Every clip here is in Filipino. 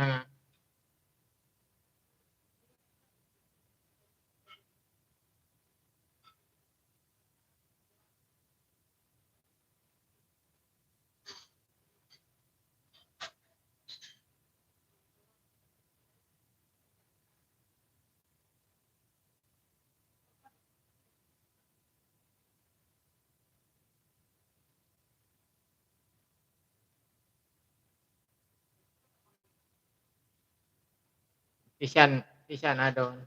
nga. Di siya na doon.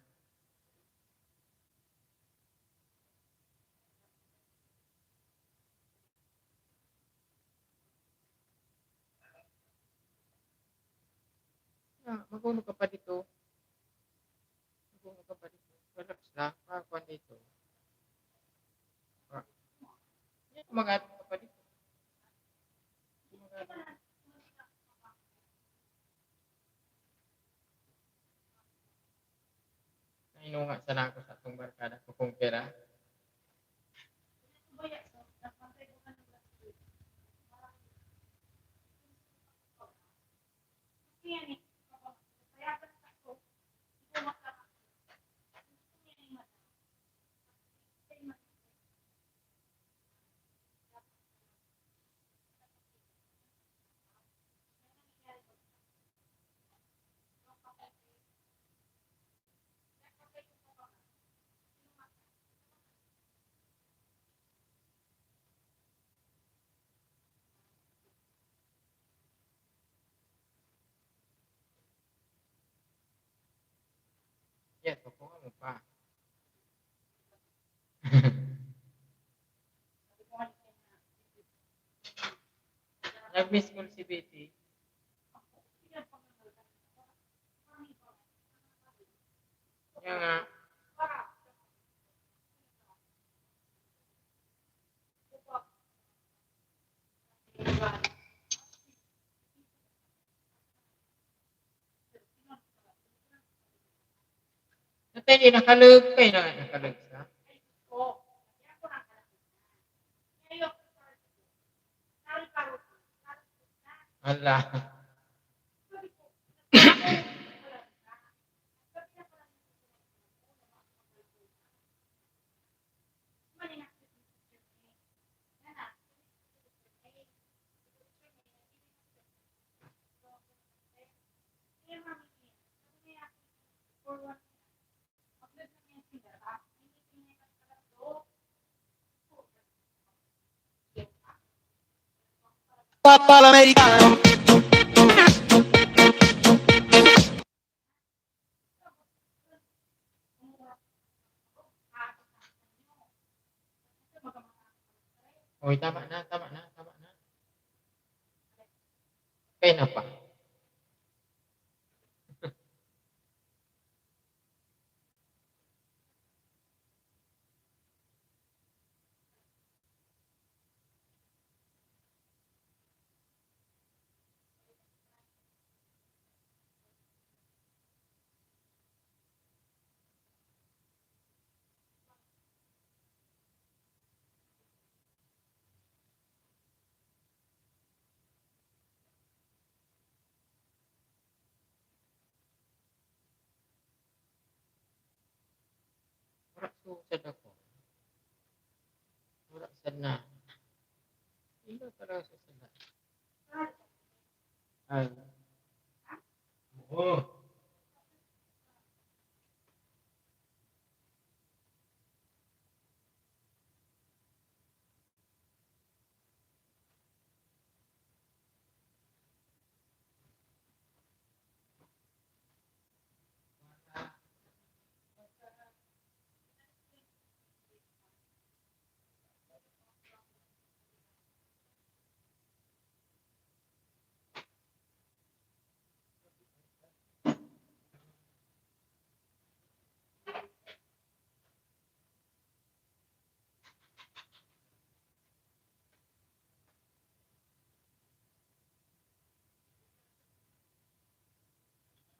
Mag-ano ka pa dito. Mag-ano ka pa dito. Relax lang. Kuwan dito. Mag-ano ka pa dito. Nainunga sana ako sa itong barkada ko kung pera. Yes, kukuha mo pa. Nag-miss call si Betty. Kaya nga. Natay di nakalag kayo na nakalag sa. Ala. Papal americano. Uy, tama na, tama na, tama na. Kaya na pa. Wala susad ako. Wala sad na. Hindi para sa sada. Ay. Oh.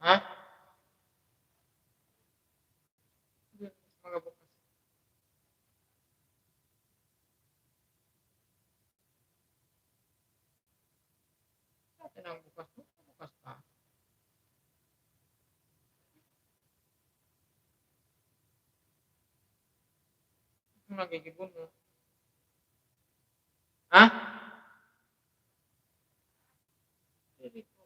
Ha? Mga bukas. Ito na ang bukas. Bukas pa. Magigibon mo. Ha? Dili ko.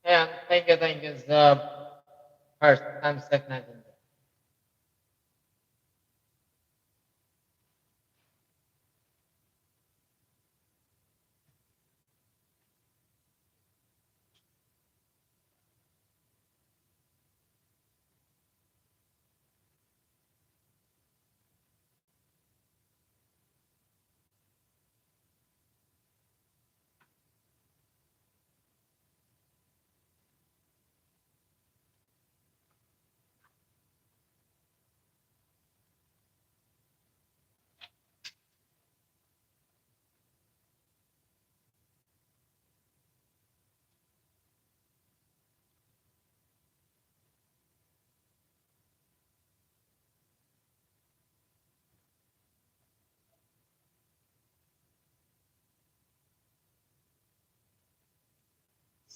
Ayan, thank you sa first time step natin.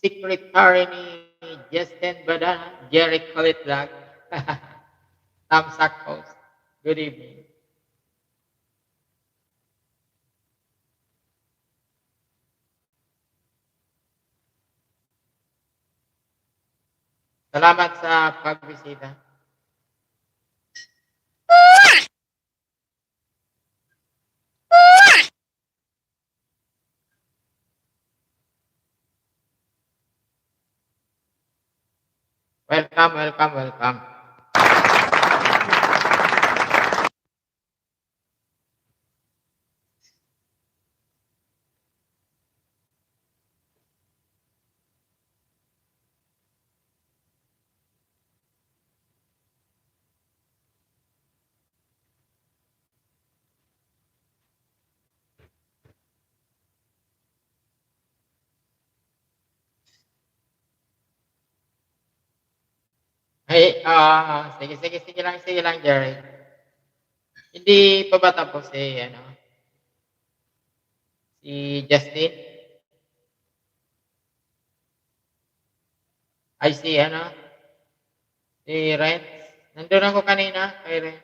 Secretary ni Justin Badana, Jerry Colitlag, Tom Sackhouse. Good evening. Salamat sa pagbisita. Welcome. Ay, sige lang, Jerry. Hindi pa ba tapos si Justin? Ay, si Renz. Nandun ako kanina kay Renz.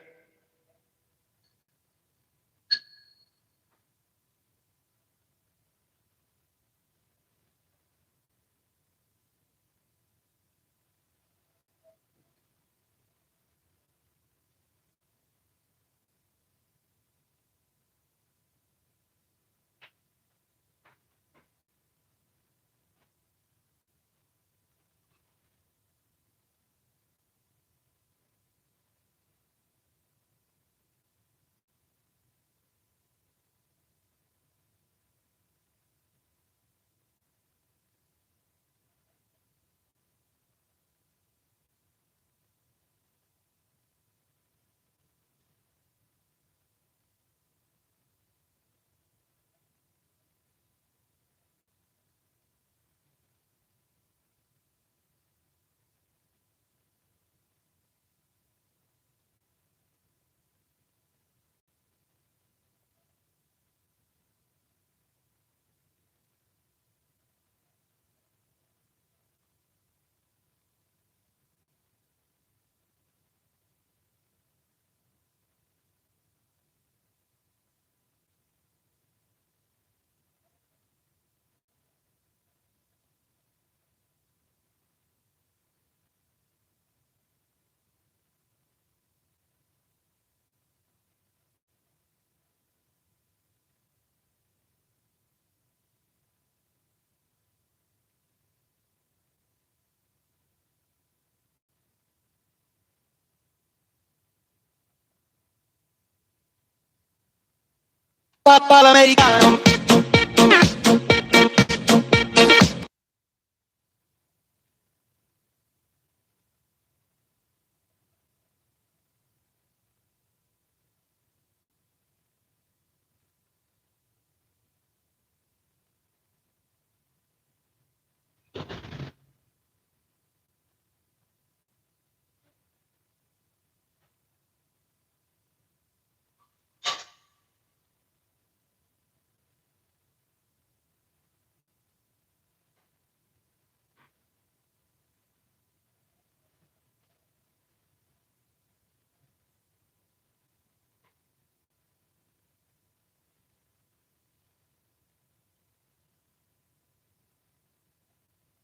Papa l'americano.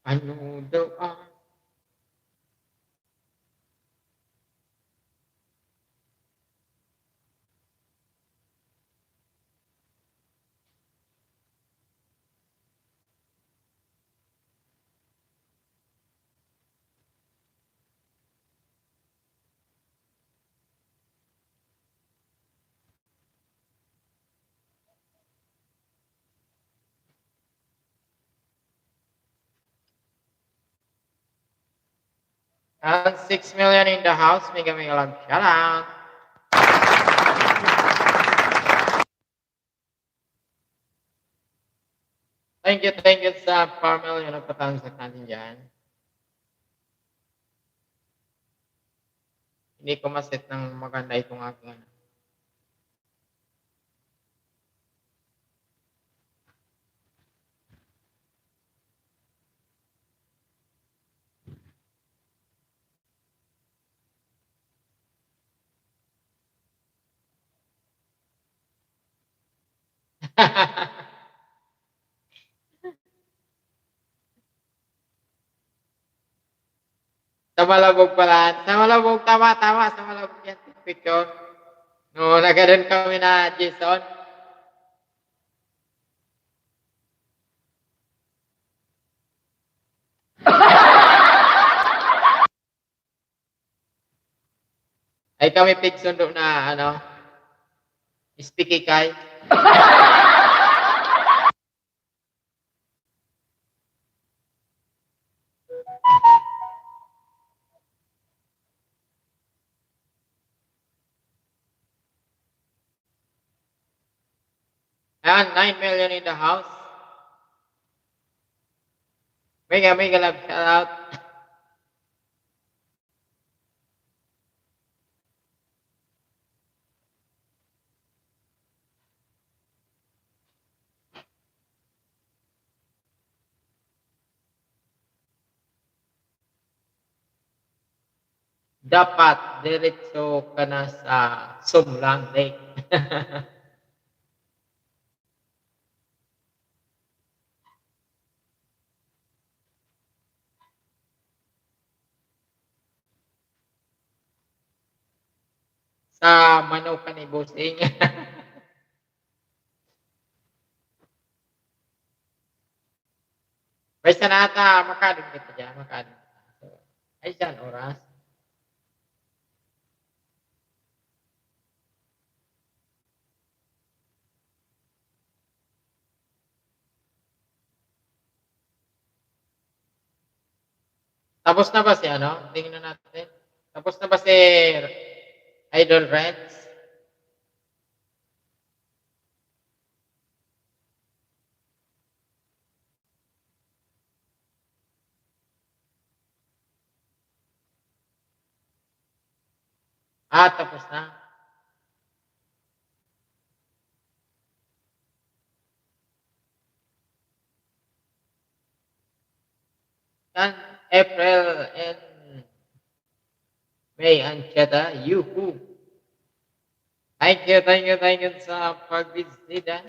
Ano daw ang and 6 million in the house, mega mega love shout out. Thank you sa 4 million na patansak natin dyan. Hindi ko maset ng maganda itong aking ano. Sa Malabog pala. Sa Malabog, tama. Sa Malabog yan. Picture. No, naganoon kami na Jason. Ay kami pigsundo na ano. Ispikikay. And 9 million in the house. Mega love shout out. Dapat diretso ka na sa Sumlang Lake. Sa Manok ka ni Busing. May sanata, makadun kita dyan, makadun. Ay dyan, oras. Tapos na ba si ano? Tingnan natin. Tapos na ba si Idol Reds? Tapos na. Yan, April and May Ancheta, yuhu. Thank you sa pagbisita.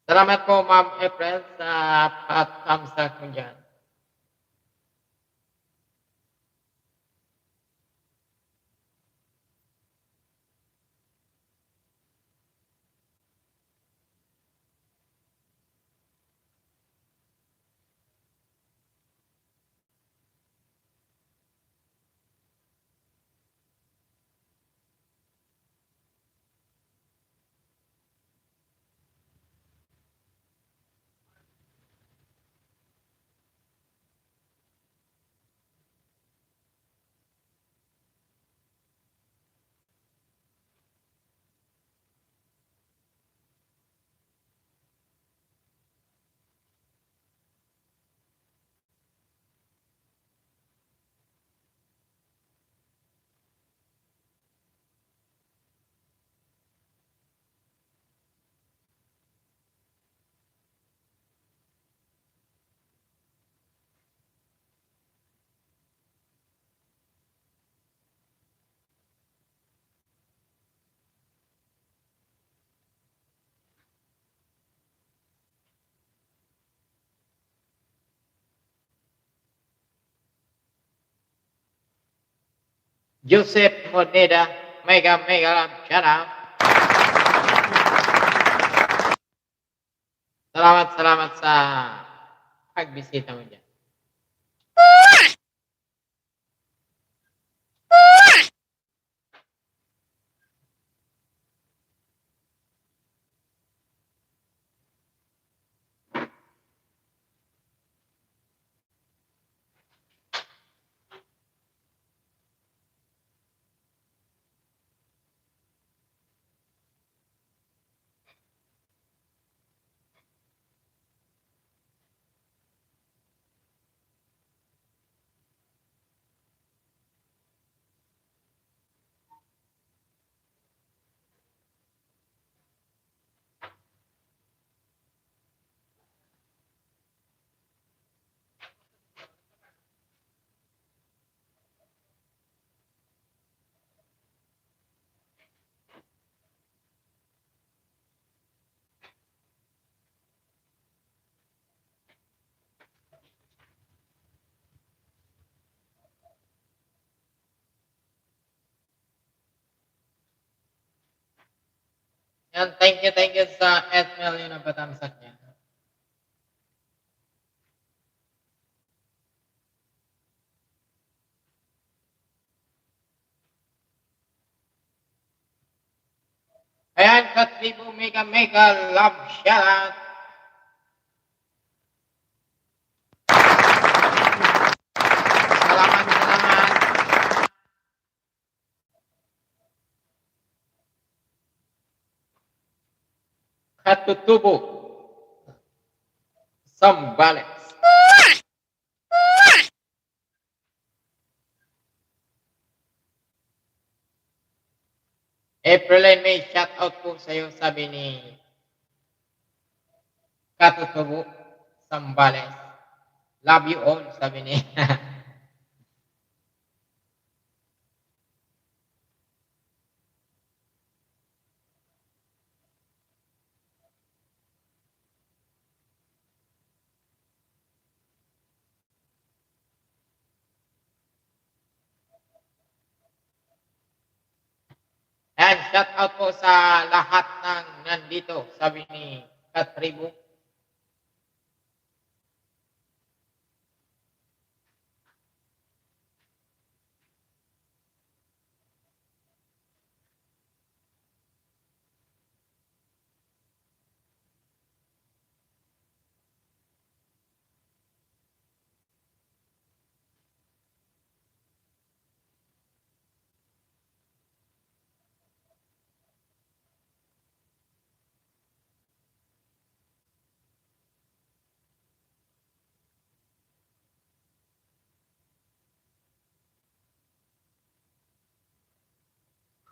Salamat po, Ma'am April, sa pat-thumbs up mo dyan. Joseph Moneda, mega love, shout out. Salamat sa pagbisita mo dyan. Yan, thank you sa Edmel yung napatamsak niya. Ayan, Katribo, mega love shout. Salamat. Katutubo. Sambales. April and May, shout out po sa'yo, sabi ni Katutubo. Sambales. Love you all, sabi ni. Ayan, shout out po sa lahat ng nandito, sabi ni Katribo.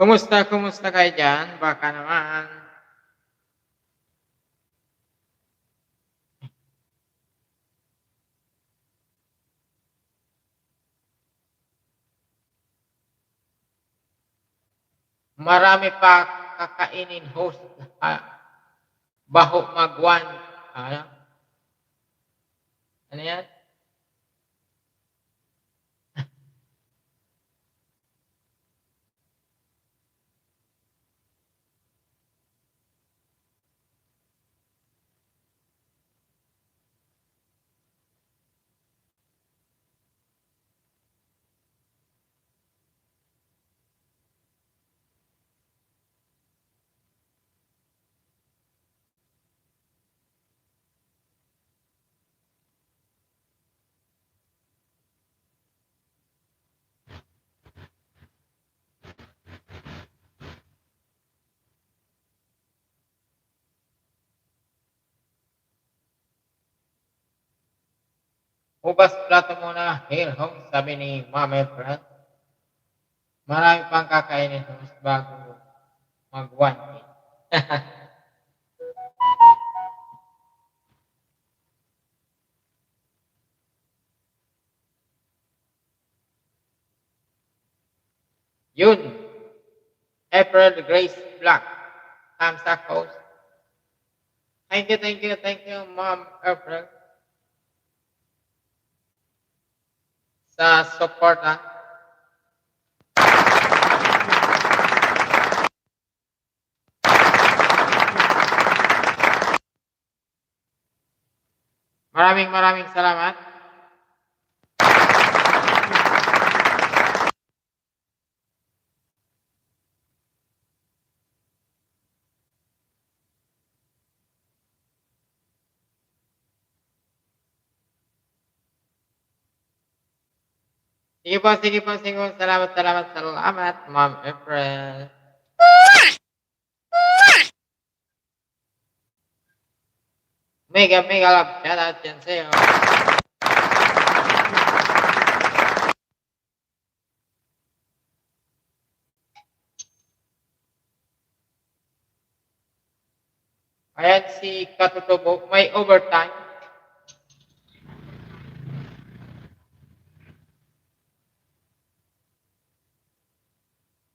Kumusta kayo dyan? Baka naman. Marami pa kakainin host. Baho magwan. Ano yan? Ubas plato muna, hail home, sabi ni Mama Brad. Marami pang kakainin host bago mag-1. Yun. April Grace Black. Thumbs up host. Thank you, Mom April. Sa support, ha. Maraming salamat. Sige po, sige po. Salamat, Ma'am April. Mega love. Shoutout yan sa'yo. Ayan si Katutubo. May overtime.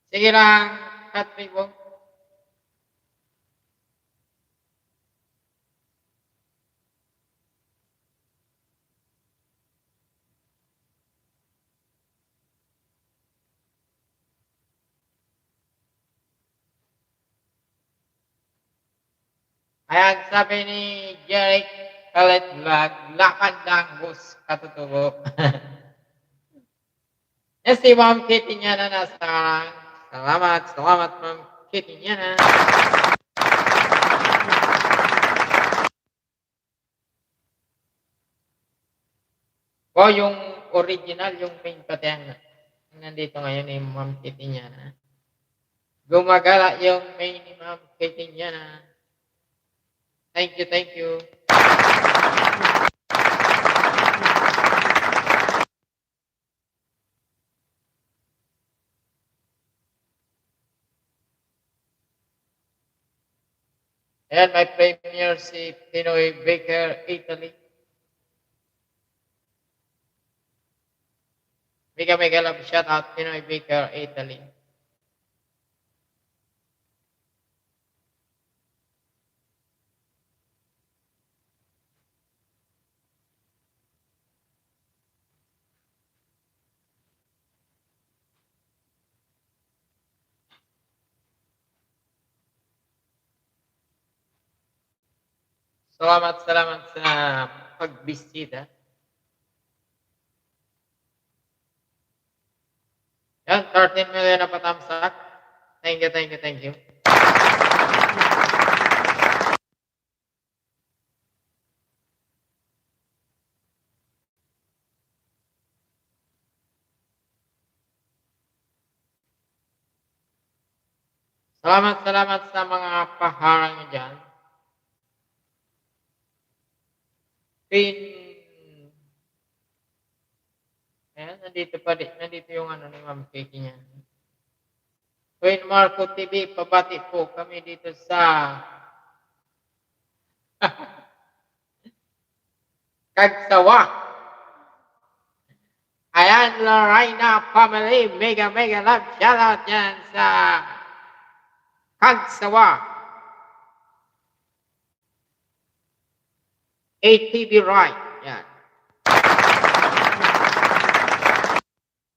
Sige lang, Katribo. Ayan, sabi ni Jeric Kalit Vlog, lakad lang, boss, Katutubo. Yes, si Ma'am Kitty niya na nasa. Salamat, Ma'am Kitty niya na. O, yung original, yung main pati ang nandito ngayon ni Ma'am Kitty niya na. Gumagala yung main ni Ma'am Kitty niya na. Thank you. Ayan, may premier si Pinoy Baker, Italy. Mega love shout out Pinoy Baker, Italy. Salamat sa pagbisita. Yan, 13 million na patamsak. Thank you. Salamat sa mga paharang nyo dyan. Ayan, nandito yung ano ni Ma'am Kiki niya. Queen Marco TV, pabati po kami dito sa Kagsawa. Ayan, Lorena family, mega love shoutout yan sa Kagsawa. ATV right. Yan.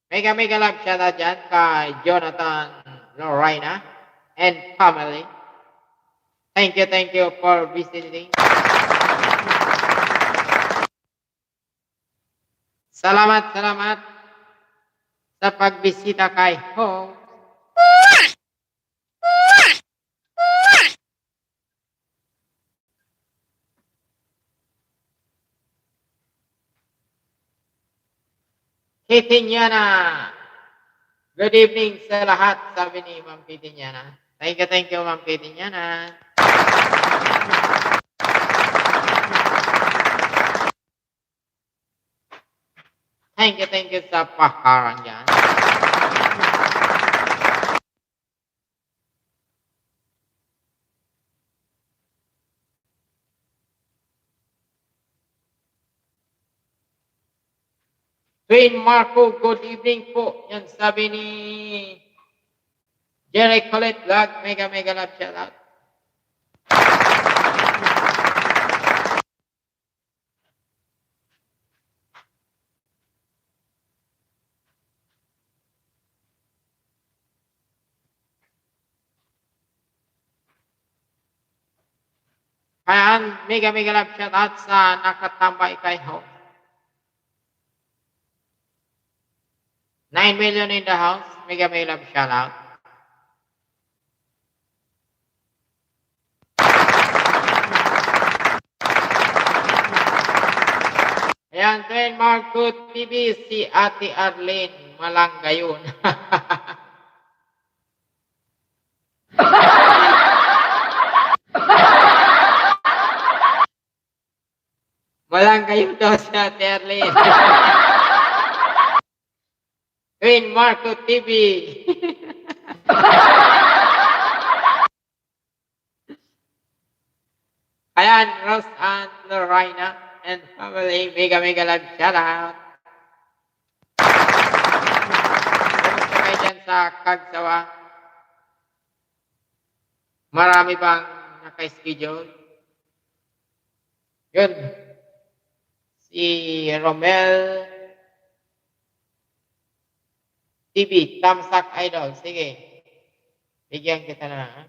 Mega love shoutout dyan kay Jonathan, Lorena, and family. Thank you for visiting. Salamat sa pagbisita kay Home. Kitinyana. Good evening sa lahat, sabi ni Ma'am Kitinyana. Thank you, Ma'am Kitinyana. Thank you sa paharang yan. Twin Marco, good evening po. Yan sabi ni Jerry Colette Vlog, mega love shoutout. Ayan, mega mega love shoutout sa nakatambay kay host. 9 million in the house. Mega mega love shoutout. Ayan, Train Marco TV, si Ate Arlene Malanggayon. Malanggayon daw si Ate Arlene. Train Marco TV. Ayan, Rose and Lorena and family, mega mega love shoutout. Kamusta kayo dyan sa Kagsawa? Marami bang naka-schedule? Yun. Si Romel TV, Tamsak Idol. Sige. Bigyan kita na.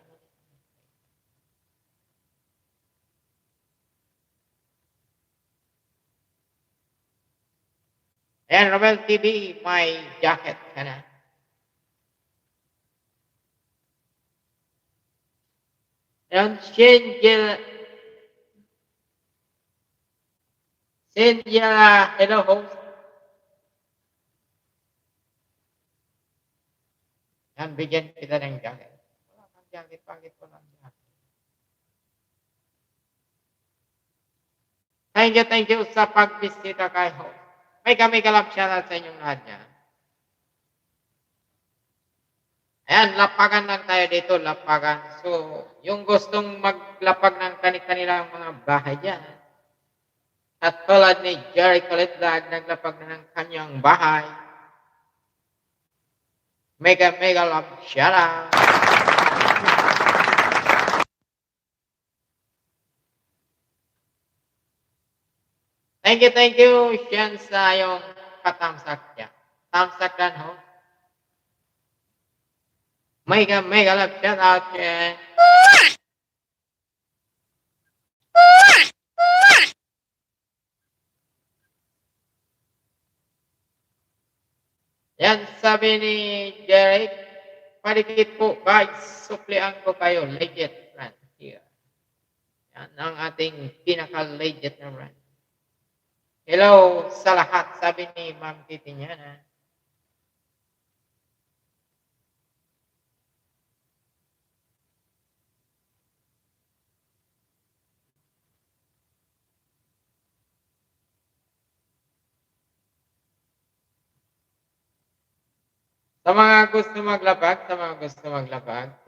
Ayan, Romel TV, may jacket ka na. Ayan, Cynthia, hello host. Ayan, bigyan kita ng jacket. Wala kang jacket, pangit ko lang jacket. Thank you sa pagbisita kay host. May kami kalap shoutout sa inyong lahat niya. Ayan, lapagan lang tayo dito, lapagan. So, yung gustong maglapag ng kanilang mga bahay dyan, at tulad ni Jerry Colitlag, naglapag na ng kanyang bahay. Mega mega love shoutout. Thank you, Siyan sa yung katamsak niya. Tamsak dan ho. Mega mega love shoutout, Siyan. Yan, sabi ni Derek, padikit po guys, supplian ko kayo, legit brand here. Yan ang ating pinaka-legit na brand. Hello sa lahat, sabi ni Ma'am Kitty niya na. Sa mga gusto maglapag,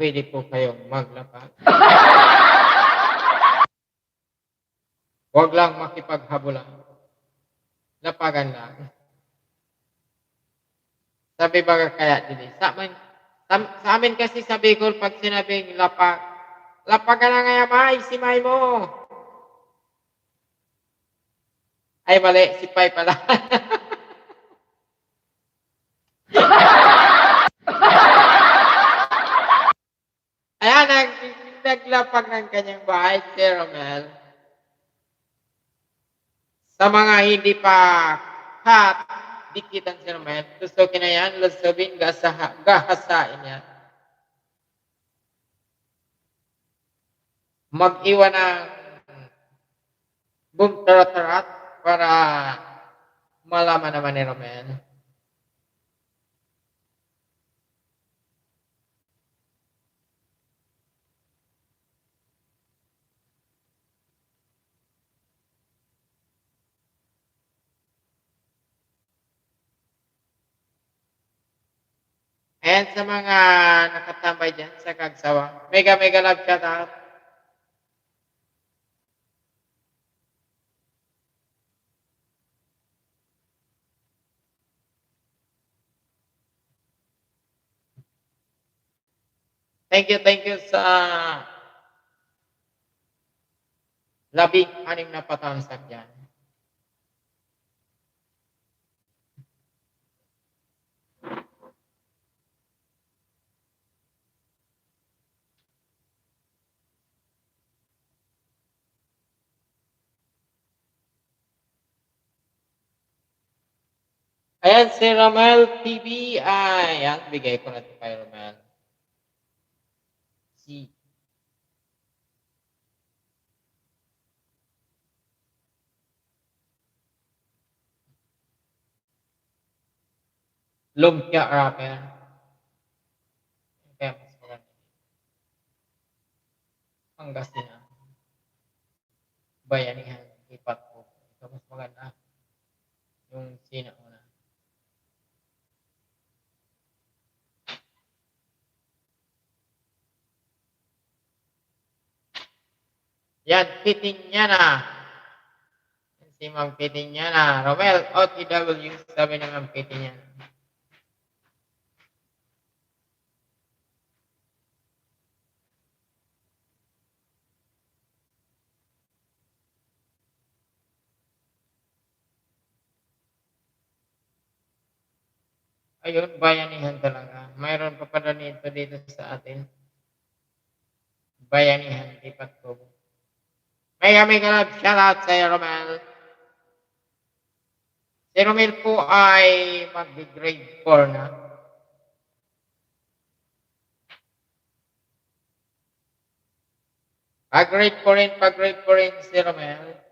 pwede po kayong maglapag. Huwag lang makipaghabulan. Lapagan lang. Sabi ba kaya din sa amin kasi sa Bicol, pag sinabing lapag, lapag ka na nga may, si May mo. Ay mali, si Pai pala. Ayan, naglapag ng kanyang bahay, si Romel. Sa mga hindi pa dikitan si Romel, tusukin na yan, lusubin, gahasain yan. Mag-iwan ng bumtarat-tarat para malaman naman ni Romel. And sa mga nakatambay dyan sa Kagsawa, mega mega love shoutout. Thank you sa labing-anim na patamsak dyan. Ayan si Romel TV. Ayan, bigay ko na ito kay Romel. Si Lumpia Rapper. Kaya mas maganda. Pangasinan. Bayanihan. Ipat ko. Ito mas maganda. Yung sinauna. Yan, fitting niya na. Si Ma'am Fitting niya na. Romel, OTW, sabi ni Ma'am Fitting niya. Ayun, bayanihan talaga. Mayroon pa pala nito dito sa atin. Bayanihan, ipat ko. Mega love, shout out sa iyo, Romel. Si Romel po ay mag-grade 4 na. Pag-grade 4 rin si Romel.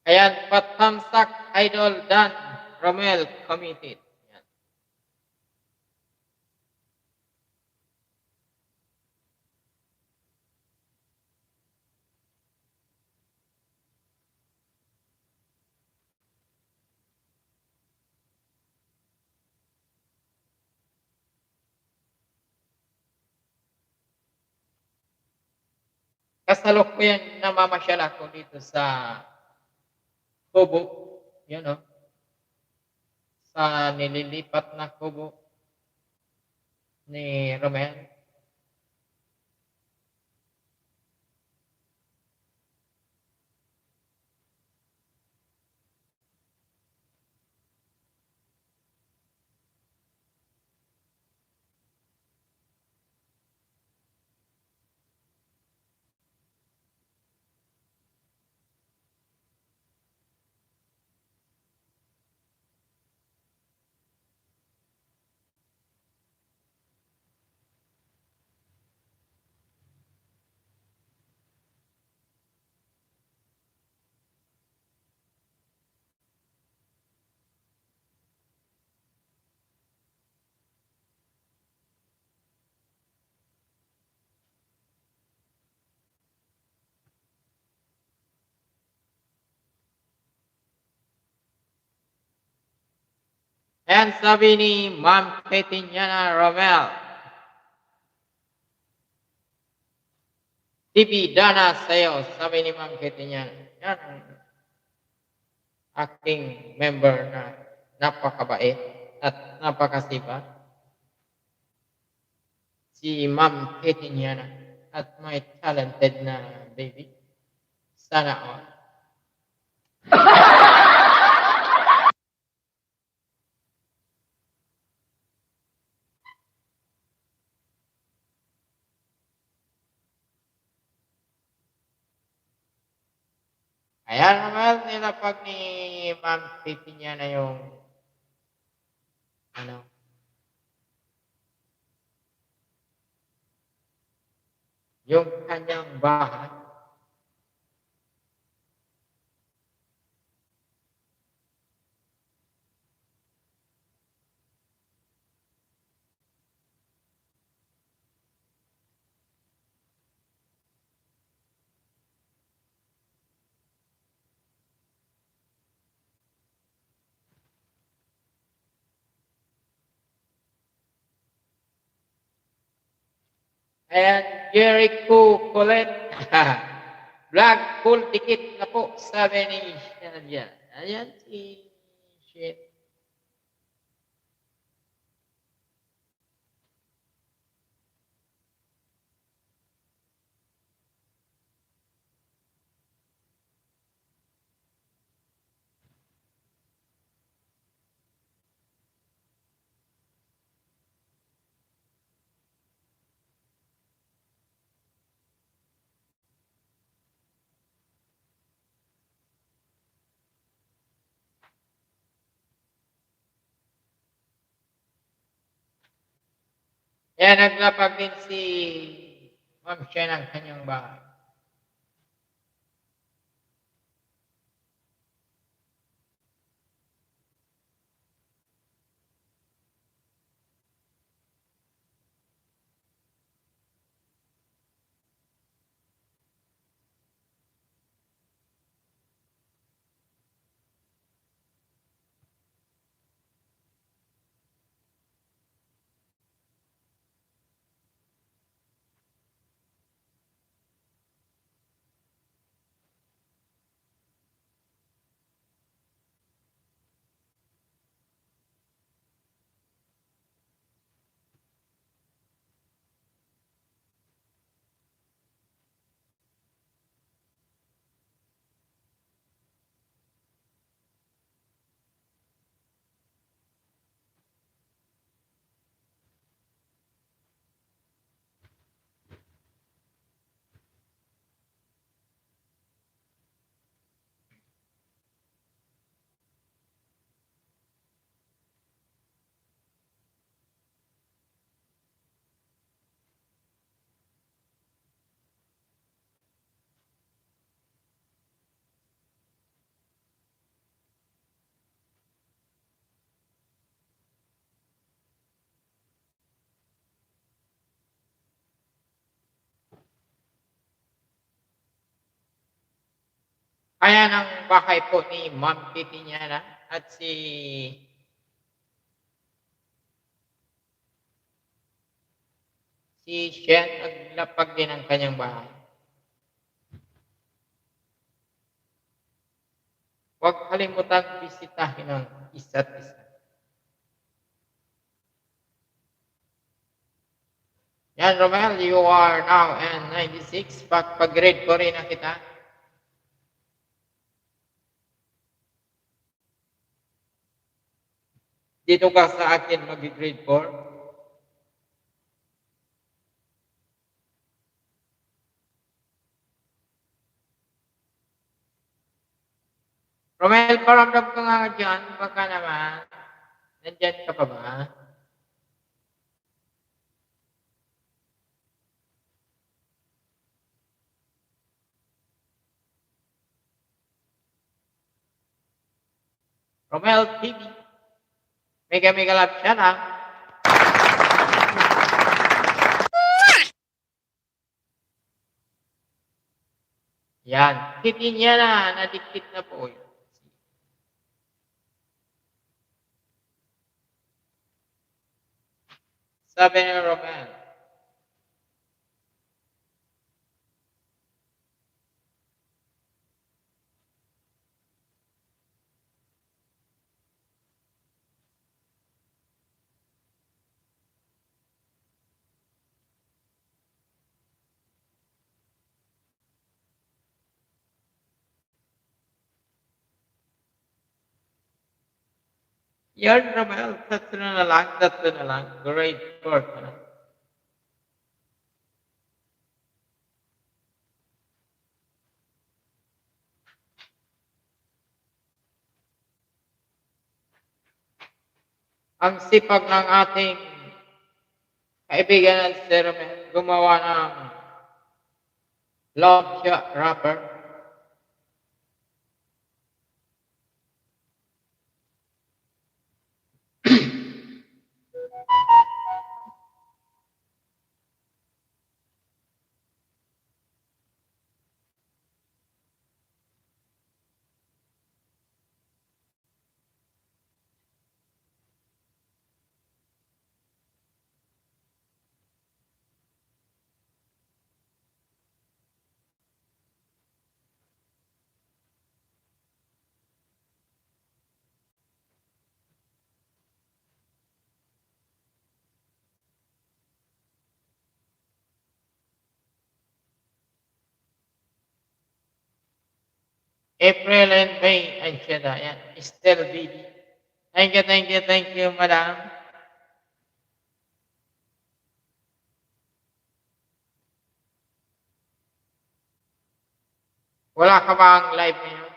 Ayan, patamsak idol Dan Romel committed. Ayan. Kasalukuyan namamasyal ako dito sa Kubo. Yun o. Sa nililipat na kubo ni Romel. Ayan, sabi ni Ma'am Petiñana Romel. TV Dana sa'yo, sabi ni Ma'am Petiñana. Yan ang acting member na napakabait at napakasipa. Si Ma'am Petiñana at may talented na baby. Sana all. Ayan naman, nilapag ni Ma'am Petiñana yung ano, yung kanyang bahay. Ayan, Jericho Colette. Vlog full ticket na po, sabi ni Shadia. Ayan si Shit. Kaya naglapag din si Ma'am Shea ng kanyang bahay. Kaya ng bahay po ni Ma'am Kitty niya na at si Shen naglapag din ng kanyang bahay. Huwag kalimutang bisitahin ang isa't isa. Yan, Romel, you are now in 96. Pag-grade ko rin na kita. Dito ka sa akin mag-grade 4. Romel, paramdam ko nga dyan. Baka naman, nandyan ka pa ba? Romel TV. Mega love siya na. Yan. Kitty niya na. Nadikit na po yun. Sabi ni Romel. Yan, Romel. Tatlo na lang. Grade 4 ka na. Ang sipag ng ating kaibigan na si Romel gumawa ng love shot rapper. April and May, andiyan na. Yan. Still busy. Thank you, madam. Wala ka bang live ngayon?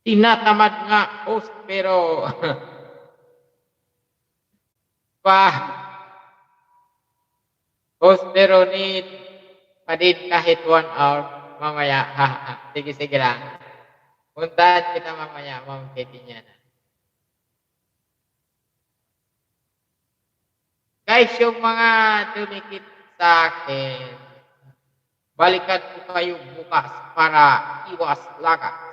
tinatamad nga host pero pa host pero need pa din kahit 1 hour mamaya. Sige, sige lang. Puntahan kita mamaya, Ma'am Katie niya na. Guys, yung mga dumikit sa akin, balikan ko kayo bukas para iwas lagas.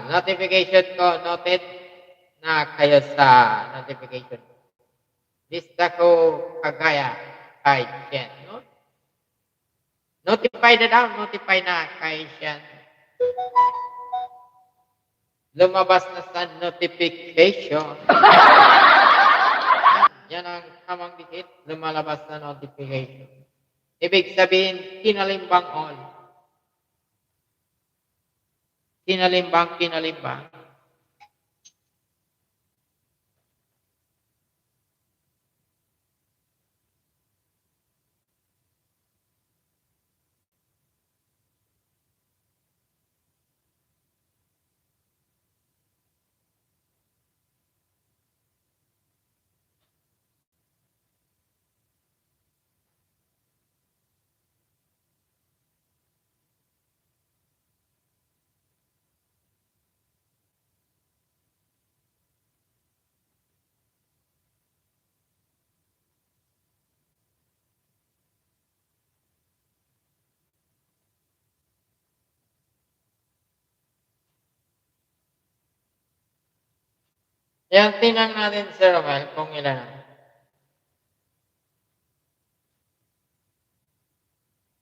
Notification ko, noted na kayo sa notification. Lista ko kagaya kay Shen. No? Notify na daw, notify na kay Shen. Lumabas na sa notification. Yan ang tamang dikit, lumalabas na notification. Ibig sabihin, kinalimbang all. Kinalimbang, kinalimbang. Yan, tinang natin, Sir Romel, kung ilan na.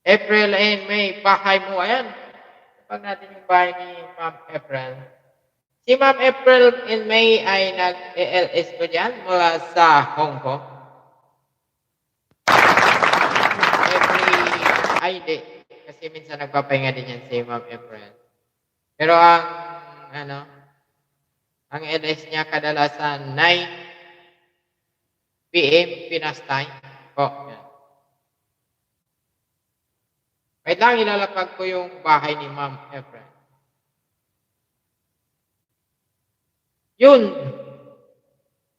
April and May, bahay mo. Ayan. Pag natin yung bahay ni Ma'am April. Si Ma'am April and May ay nag-ALS ko dyan mula sa Hong Kong. Hindi. Kasi minsan nagpapahinga din yan si Ma'am April. Pero ang LS niya kadalasan 9 p.m. Pinas time. Yan. Wait lang, ilalapag ko yung bahay ni Ma'am April. Yun.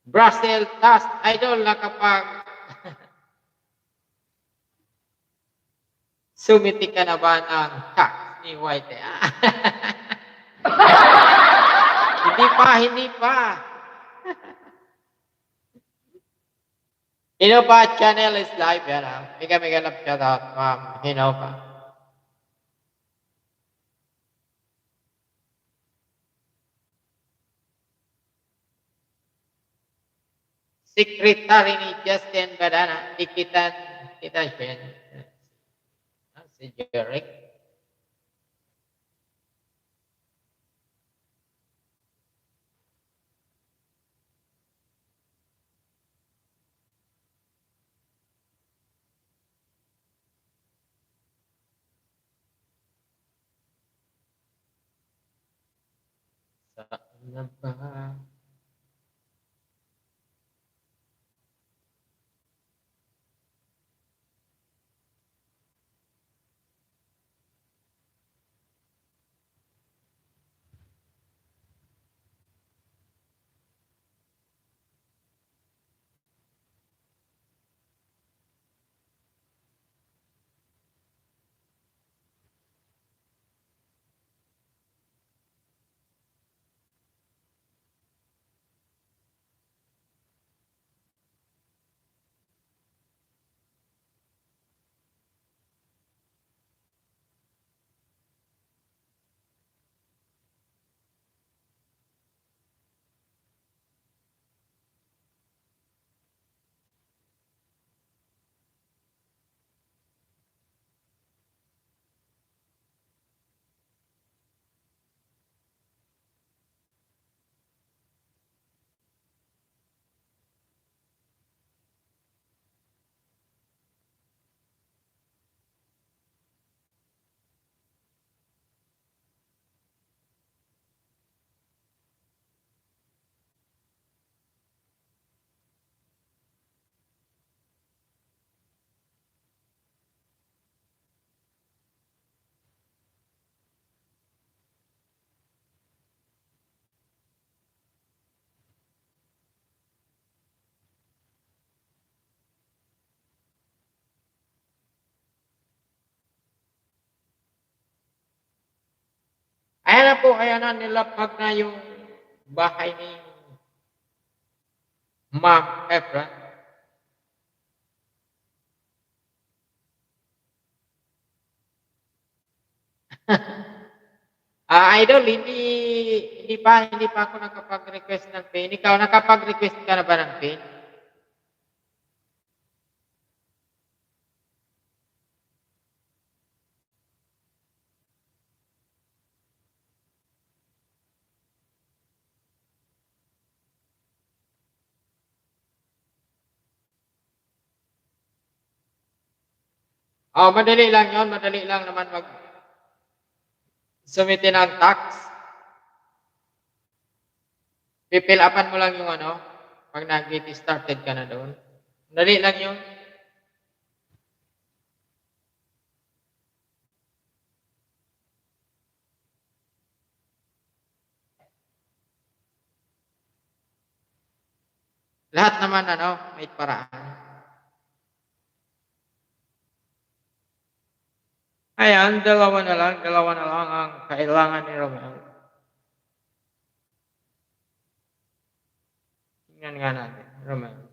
Brussels dust. Idol na kapag sumiti ka na ba ng tax ni White? Hindi pa. Hinopa channel is live yan. Mega love shout out, Ma'am Hinopa. Secretary ni Justin Badana, kita siya. Si Jeric. Saan na ba? ayan na, nilapag na yung bahay ni Ma'am Efra. Idol, hindi pa ako nakapag-request ng pin. Ikaw, nakapag-request ka na ba ng pin? Oh, madali lang yon, madali lang naman sumitin ang tax. Pipil upan mo lang yung ano, pag nag-get started ka na doon. Madali lang yun. Lahat naman ano, may paraan. Ayan, dalawa na lang ang kailangan ni Romel. Tingnan nga natin, Romel.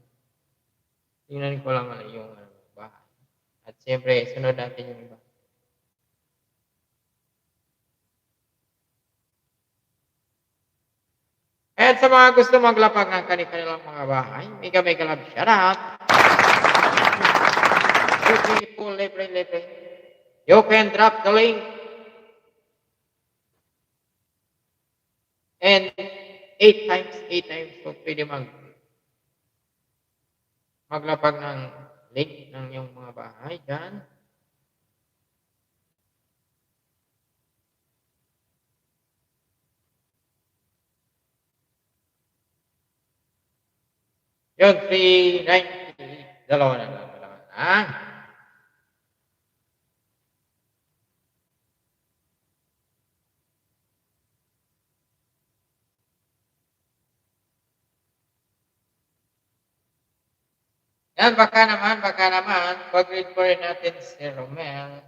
Tingnan ko lang ano yung bahay. At siyempre, sunod natin yung iba. At sa mga gusto maglapag ng kanilang mga bahay, mega love shout out. Beautiful, libre. You can drop the link. And 8 times po pwede maglapag ng link ng iyong mga bahay dyan. Yun, 390. Dalawa na lang. Ha? Yan, baka naman, pag-read po rin natin si Romel.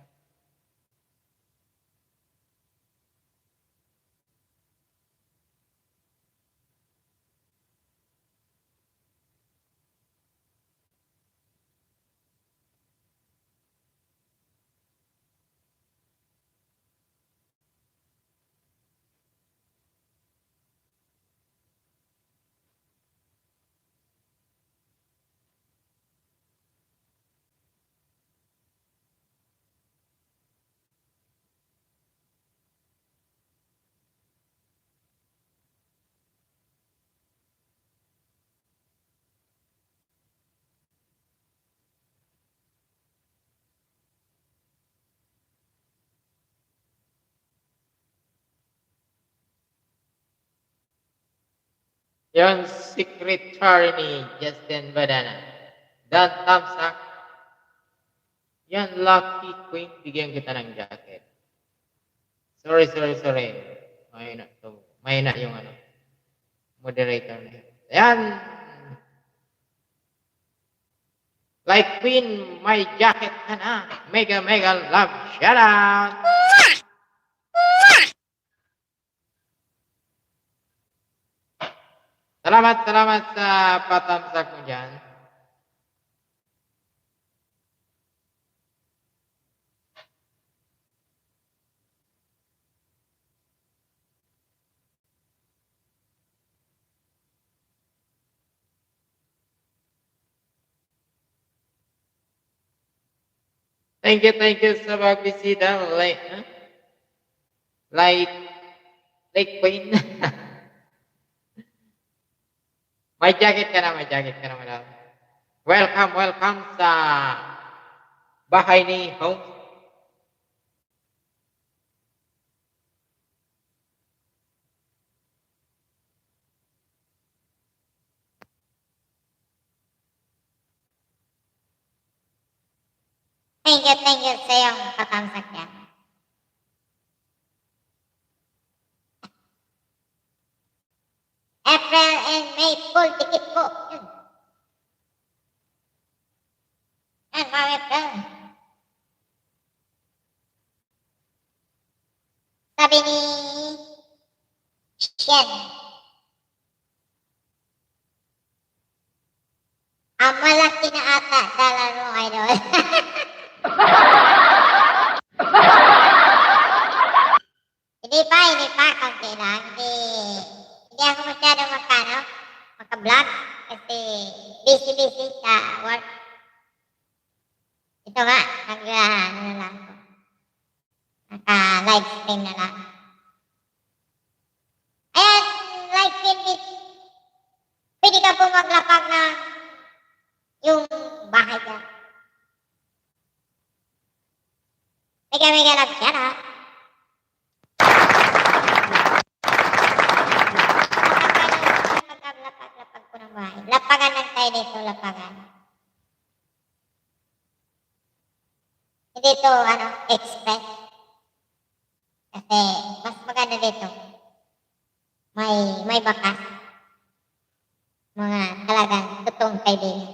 Yan, secretary ni Justin Badana. Dan Tamsak. Yan, lucky queen. Bigyan kita ng jacket. Sorry. Mahina yung ano, moderator na yun. Yan. Like queen, may jacket ka na. Mega love shout out. Salamat sa patamsak mo dyan. Thank you sa pagbisita. Like queen. May jacket ka na, madam. Welcome sa bahay ni Home. Thank you sa iyong patamsak yan. April and May, full ticket po. Yun. Yan, mga April. Sa sabi ni Shen, ang malaki na ata dollar mo, idol. Hindi pa, kaunti lang. Hindi ako masyadong maka-vlog kasi busy sa work. Ito nga, ano na lang ako. Naka-live stream na lang. Ayan, live stream din. Pwede ka po maglapag ng yung bahay ka. Mega love siya na. Lapag ko ng bahay. Lapagan lang tayo dito, lapagan. Hindi ito, express. Kasi, mas maganda dito. May bakas. Mga talagang totoong kaibigan.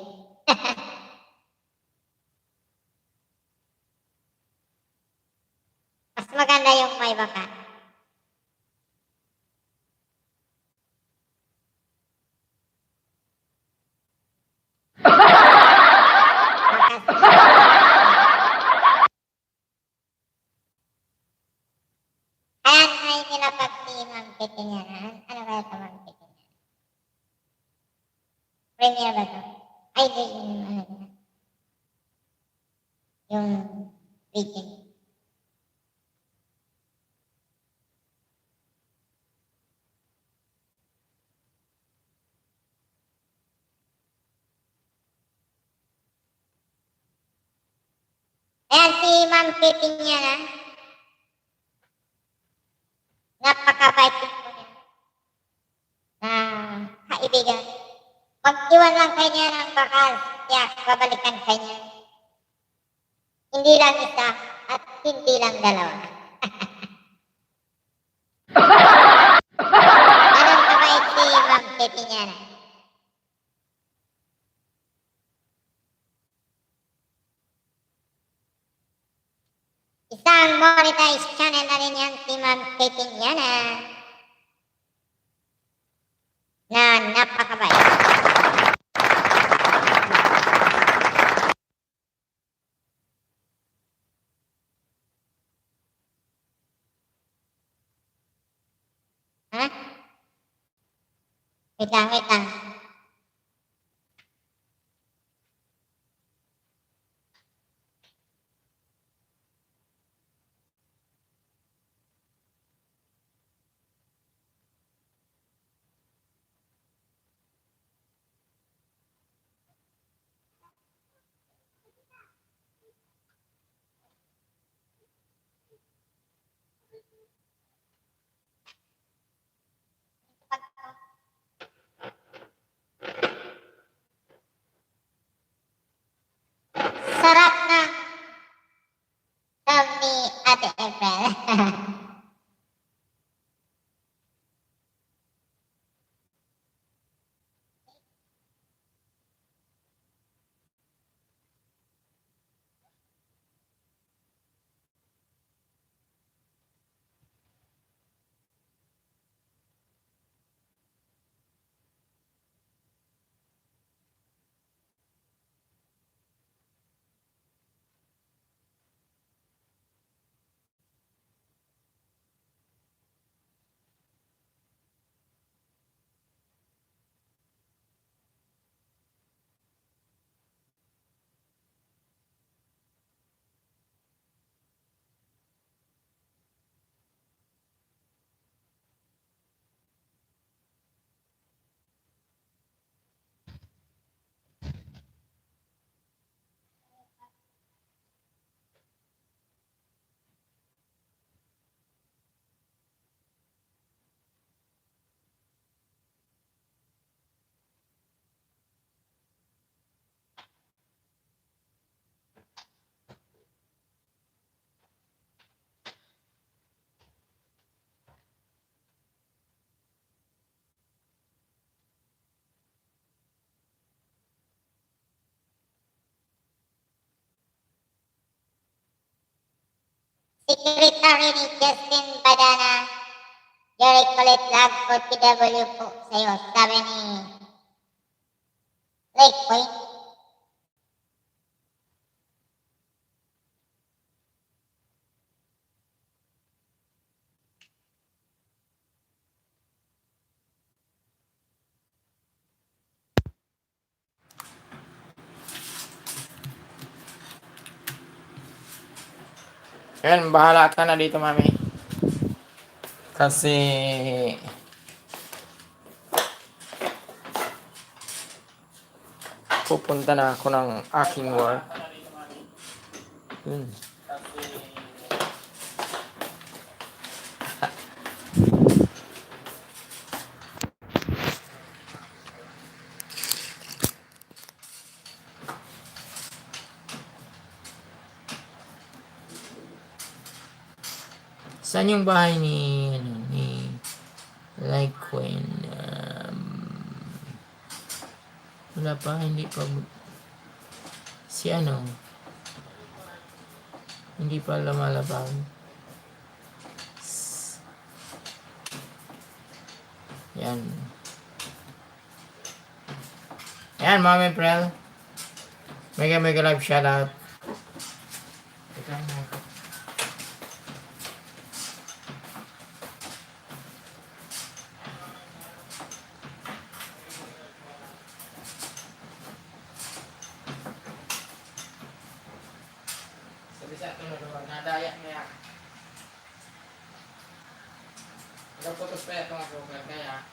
Mas maganda yung may bakas. Ayan ay nilapag si Ma'am Kitty niya. Ano kaya ito, Ma'am Kitty niya? Premier ba ito? Ay, yung region. Ayan si Ma'am Kitty niya na. Napakabait po niya. Kaibigan. Pag-iwan lang kanya ng bakal, kaya babalikan kanya. Hindi lang isa at hindi lang dalawa. Anong kabait si Ma'am Kitty niya na? Isang monetized channel na rin yan si Ma'am Kitty niya na napakabait. Ha? Wait lang. Sarap na love ni Ate April. Secretary ni Justin Badana, Jerry Colette Lag for PW po sa'yo, sabi ni Lake Point. Yan, bahala ka na dito, mami. Kasi pupunta na ako ng aking work. Saan yung bahay ni like Queen? Wala pa, hindi pa si hindi pa lumalabang. Yan. Yan, Mami Prel. Mega live shoutout. Bisa tulungan nadaya niya. Nagputos pa ito ang program kaya.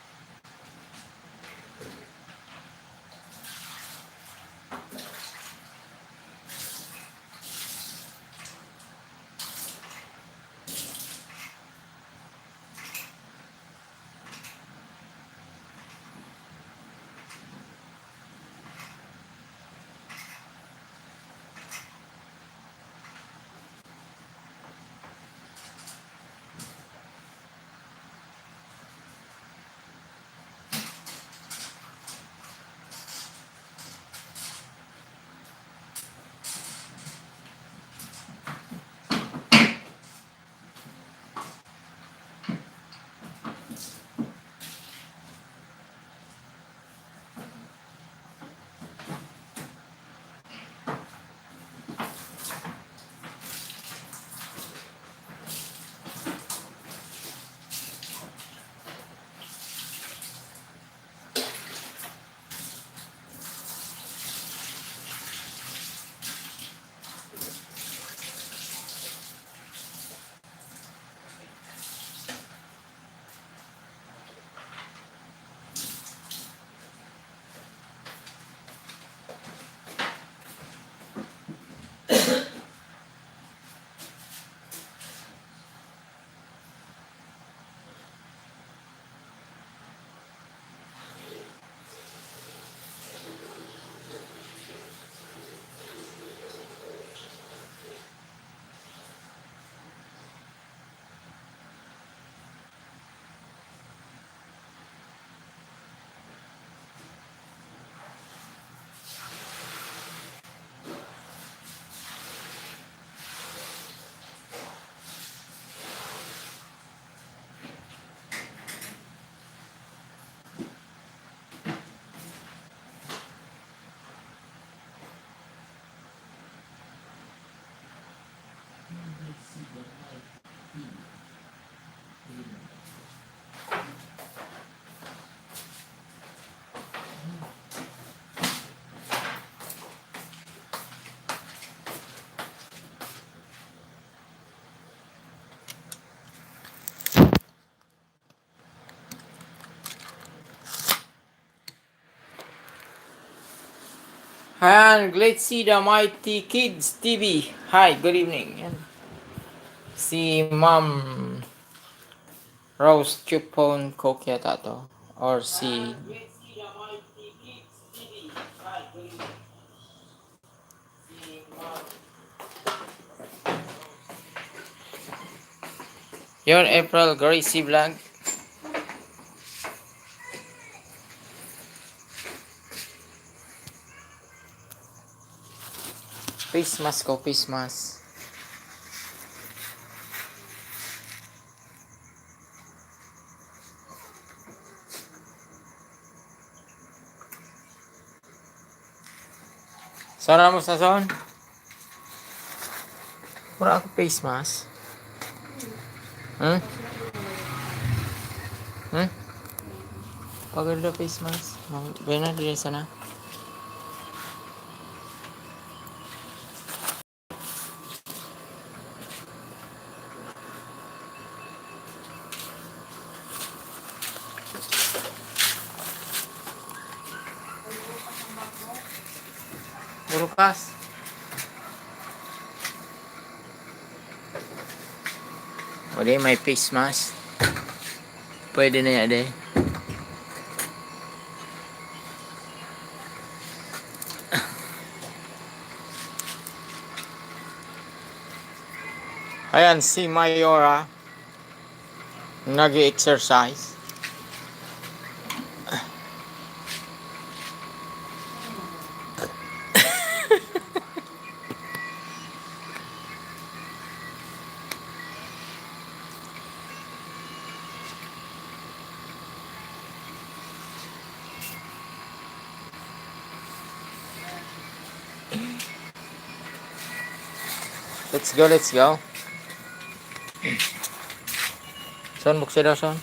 Hi, let's see the Mighty Kids TV. Hi, good evening. Yan. Si Ma'am Rose Chupon Cook yata to. Or si Yon April Gracie Vlog. Face mask ko, face mask. Sana mo sa son? Wala ako face mask. Hmm? Hmm? Pagod na face mask. Gaya na, dili sana. Burukas. Wala may face mask. Pwede na yan eh. Ayan si Mayora. Nag-exercise. Let's go, let's go. Son, buksan daw, son.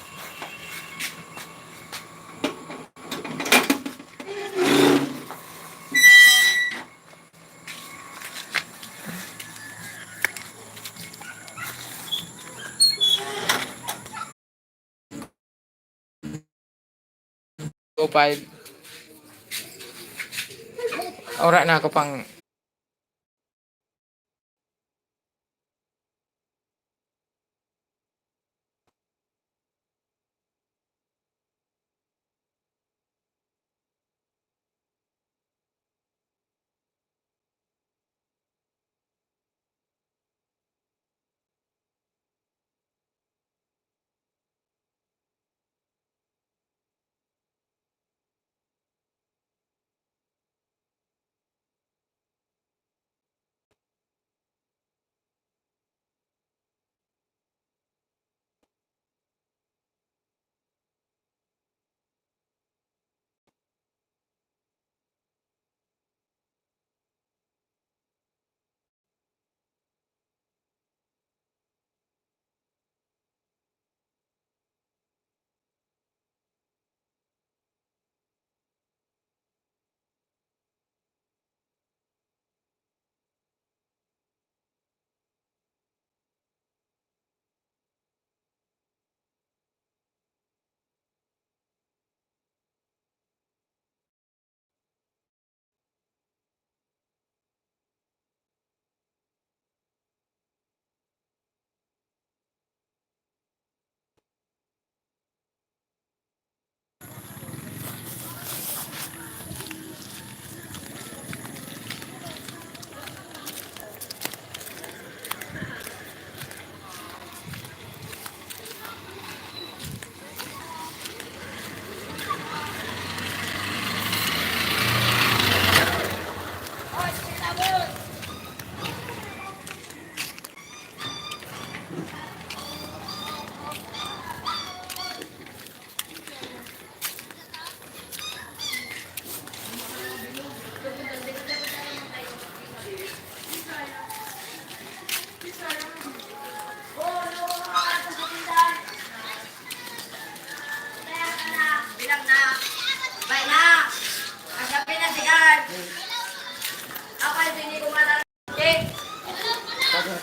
Go 5. Ora na ako pang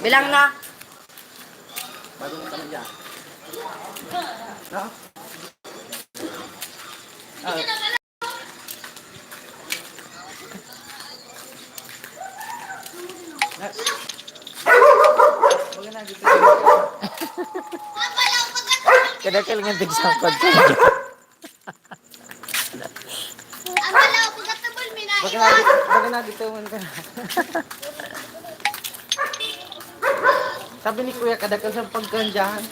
Bilang na. kadakal nga tigsampad ka. Baga na dito man ka. Sabi ni Kuya kadakal sa pagkanjahan.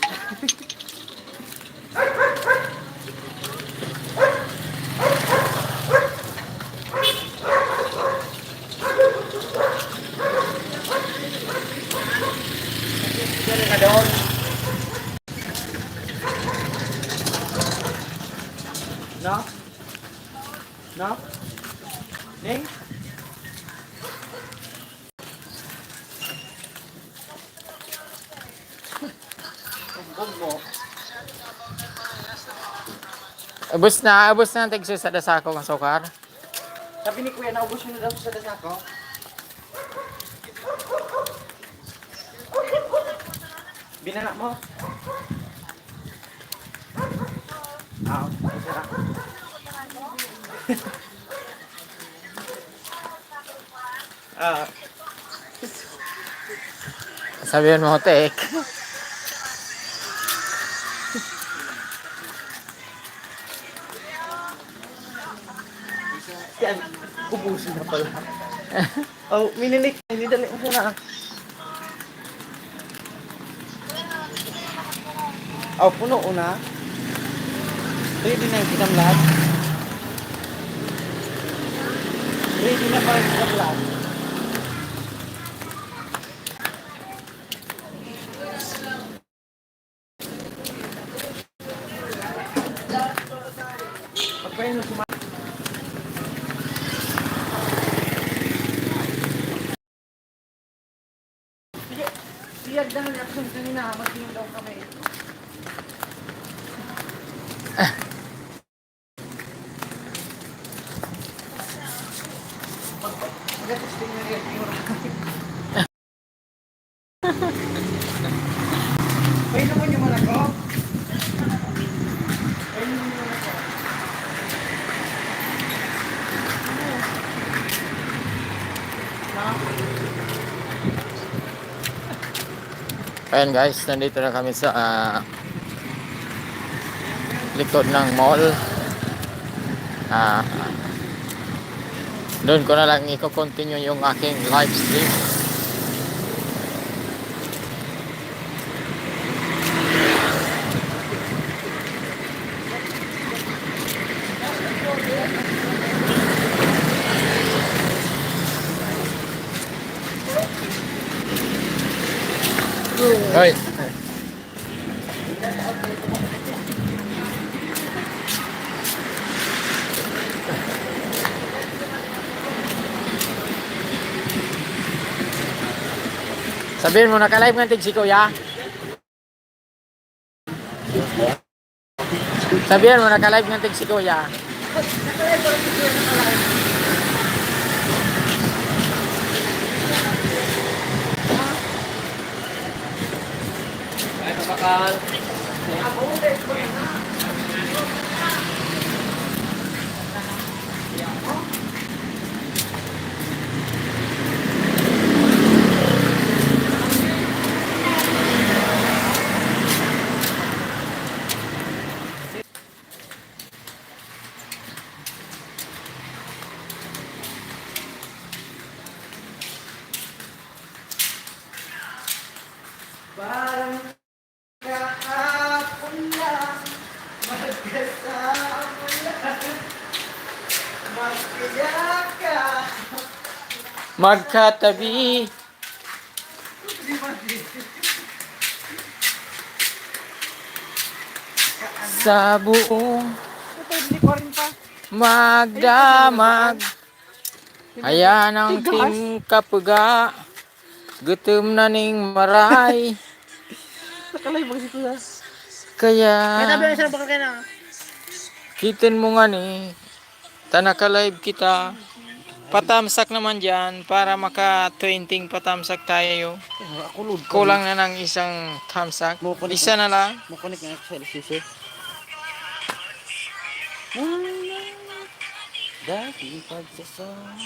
No? No? Ning? Ubus na ang tigso sa dasako ng sukar. Sabi ni Kuya, naubos mo na daw sa dasako. Binala mo? Masarap. Ah, Sabihin mo, tek. yan. Ubusin na pala. Oh, mininik. Hindi dali mo siya na. Oh, puno una. Ready na yung kinamlat. Ready na para yung kinamlat. Pagpain mo sumali. Sige, siyag na ng action kanina. Magtingin daw kami. Mag-testing na rin. Pwede naman yung malako. Pwede naman yung malako. Ayan guys, nandito na kami sa likod ng mall. Doon ko na lang i-continue yung aking live stream. Hoy. Sabihin mo, naka-live nga tig si Kuya. Sabihin mo, naka-live nga tig si Kuya. Ay, kapakal. Parang kahapon lang, magkasama lang, magkayaka. Magkatabi. Sa buong magdamag. Ayan ang ting kapuga. Gutom na ning maray. Nakalay mo si Kuya. Kaya Saan ba ka na? kitin mo nga ni. Tanaka-live kita. Patamsak naman dyan para maka 20 patamsak tayo. Ako load. Kulang na ng isang tamsak. Isa na lang. Makunik nga ako sa LCC. Dati pagsasama.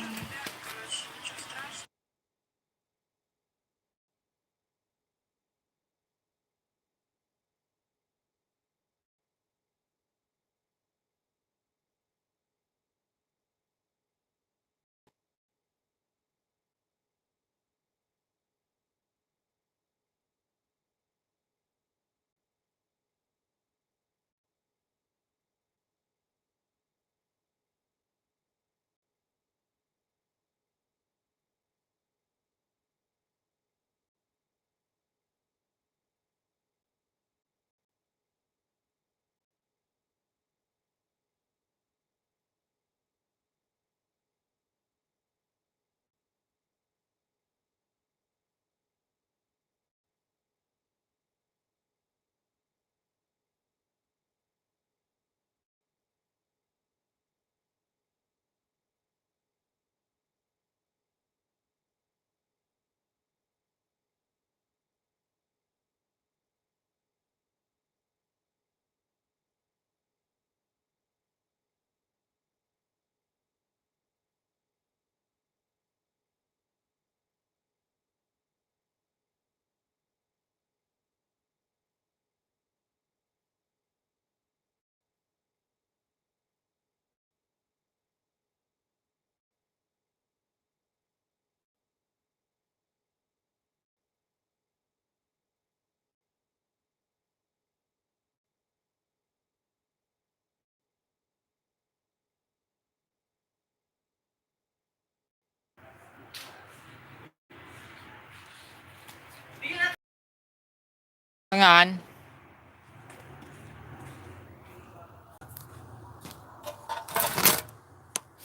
kailangan.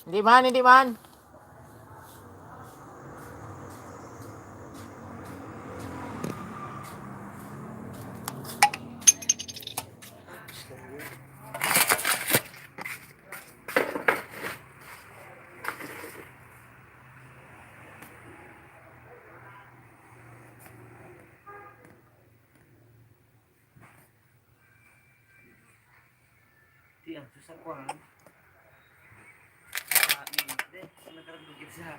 Hindi man, hindi man. Di ang susakwan. Hindi, nagkaragdugit sa